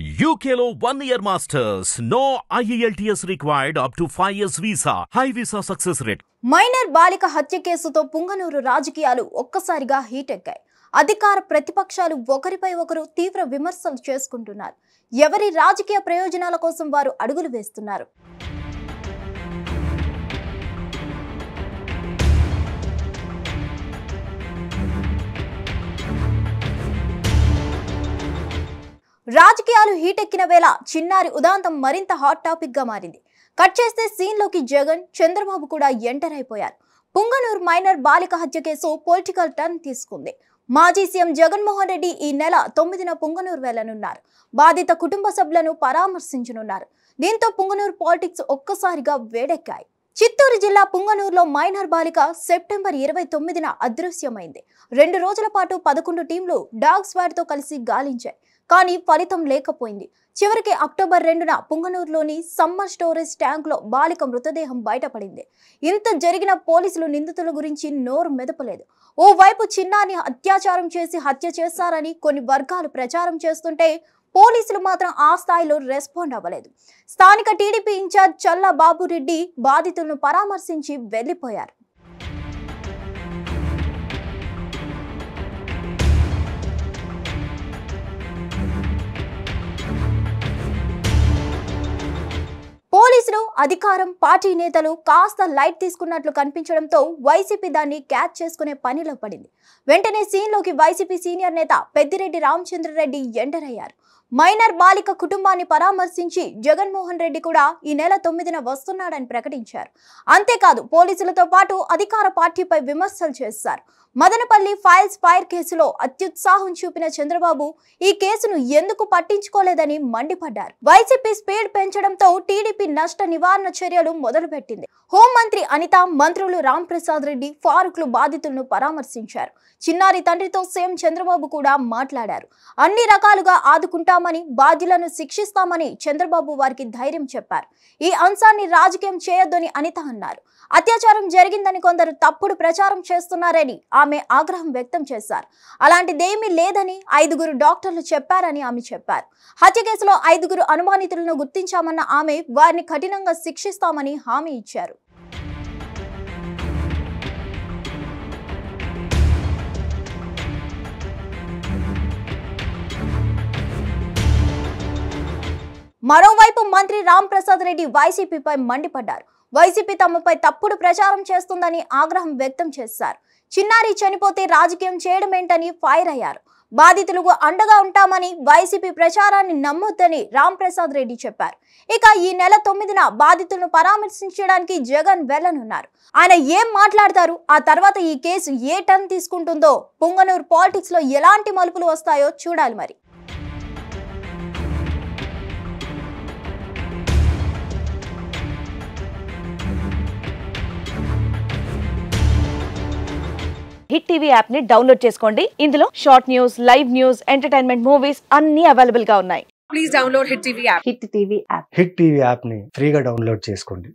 UKలో 1 year masters. No IELTS required up to 5 years visa. High visa success rate. Minor బాలిక హత్య కేసుతో పుంగనూరు రాజకీయాలు ఒక్కసారిగా హీట్ ఎక్కాయి. అధికార ప్రతిపక్షాలు ఒకరిపై ఒకరు తీవ్ర విమర్శలు చేసుకుంటున్నారు. ఎవరి రాజకీయ ప్రయోజనాల కోసం వారు అడుగులు వేస్తున్నారు. రాజకీయాలు హీట్ ఎక్కిన వేళ చిన్నారి ఉదాంతం మరింత హాట్ టాపిక్ గా మారింది. కట్ చేస్తే సీన్ లోకి జగన్, చంద్రబాబు కూడా ఎంటర్ అయిపోయారు. పుంగనూరు మైనర్ బాలిక హత్య కేసు పొలిటికల్ టర్న్ తీసుకుంది. మాజీ సీఎం జగన్మోహన్ రెడ్డి ఈ నెల 9న పుంగనూరు వెళ్లనున్నారు. బాధిత కుటుంబ సభ్యులను పరామర్శించనున్నారు. దీంతో పుంగనూరు పాలిటిక్స్ ఒక్కసారిగా వేడెక్కాయి. చిత్తూరు జిల్లా పుంగనూరులో మైనర్ బాలిక సెప్టెంబర్ 29న అదృశ్యమైంది. 2 రోజుల పాటు 11 టీంలు డాగ్ స్క్వాడ్ తో కలిసి గాలించాయి. కానీ ఫలితం లేకపోయింది. చివరికి అక్టోబర్ 2న పుంగనూరులోని సమ్మర్ స్టోరేజ్ ట్యాంక్ లో బాలిక మృతదేహం బయటపడింది. ఇంత జరిగిన పోలీసులు నిందితుల గురించి నోరు మెదపలేదు. ఓవైపు చిన్నారిని అత్యాచారం చేసి హత్య చేశారని కొన్ని వర్గాలు ప్రచారం చేస్తుంటే పోలీసులు మాత్రం ఆ స్థాయిలో రెస్పాండ్ అవ్వలేదు. స్థానిక టీడీపీ ఇన్ఛార్జ్ చల్లా బాబురెడ్డి బాధితులను పరామర్శించి వెళ్లిపోయారు. పోలీసులు, అధికారం, పార్టీ నేతలు కాస్త లైట్ తీసుకున్నట్లు కనిపించడంతో వైసీపీ దాన్ని క్యాచ్ చేసుకునే పనిలో పడింది. వెంటనే సీన్లోకి వైసీపీ సీనియర్ నేత పెద్దిరెడ్డి రామచంద్రరెడ్డి ఎంటర్ అయ్యారు. మైనర్ బాలిక కుటుంబాన్ని పరామర్శించి జగన్మోహన్ రెడ్డి కూడా ఈ నెల 9న వస్తున్నాడని ప్రకటించారు. అంతేకాదు పోలీసులతో పాటు అధికార పార్టీపై విమర్శలు చేశారు. మదనపల్లి ఫైల్స్ ఫైర్ కేసులో అత్యుత్సాహం చూపిన చంద్రబాబు ఈ కేసును ఎందుకు పట్టించుకోలేదని మండిపడ్డారు. వైసీపీ స్పీడ్ పెంచడంతో టీడీపీ నష్ట నివారణ చర్యలు మొదలుపెట్టింది. హోంమంత్రి అనిత, మంత్రులు రాంప్రసాద్ రెడ్డి, ఫారూక్లు బాధితులను పరామర్శించారు. చిన్నారి తండ్రితో సీఎం చంద్రబాబు కూడా మాట్లాడారు. అన్ని రకాలుగా ఆదుకుంటామని, బాధ్యులను శిక్షిస్తామని చంద్రబాబు వారికి ధైర్యం చెప్పారు. ఈ అంశాన్ని రాజకీయం చేయొద్దని అనిత అన్నారు. అత్యాచారం జరిగిందని కొందరు తప్పుడు ప్రచారం చేస్తున్నారని ఆమె ఆగ్రహం వ్యక్తం చేశారు. అలాంటిదేమీ లేదని 5 డాక్టర్లు చెప్పారని ఆమె చెప్పారు. హత్య కేసులో 5 అనుమానితులను గుర్తించామన్న ఆమె వారిని కఠినంగా శిక్షిస్తామని హామీ ఇచ్చారు. మరోవైపు మంత్రి రాంప్రసాద్ రెడ్డి వైసీపీపై మండిపడ్డారు. వైసీపీ తమపై తప్పుడు ప్రచారం చేస్తుందని ఆగ్రహం వ్యక్తం చేశారు. చిన్నారి చనిపోతే రాజకీయం చేయడమేంటని ఫైర్ అయ్యారు. బాధితులకు అండగా ఉంటామని, వైసీపీ ప్రచారాన్ని నమ్మొద్దని రాంప్రసాద్ రెడ్డి చెప్పారు. ఇక ఈ నెల 9న బాధితులను పరామర్శించడానికి జగన్ వెళ్లనున్నారు. ఆయన ఏం మాట్లాడతారు, ఆ తర్వాత ఈ కేసు ఏ టర్న్ తీసుకుంటుందో, పుంగనూరు పాలిటిక్స్ లో ఎలాంటి మలుపులు వస్తాయో చూడాలి మరి. హిట్ టీవీ యాప్ ని డౌన్లోడ్ చేసుకోండి. ఇందులో short news, live news, entertainment movies అన్ని అవైలబుల్ గా ఉన్నాయి. Please download Hit TV app. Hit TV app hit TV app ని ఫ్రీగా డౌన్లోడ్ చేసుకోండి.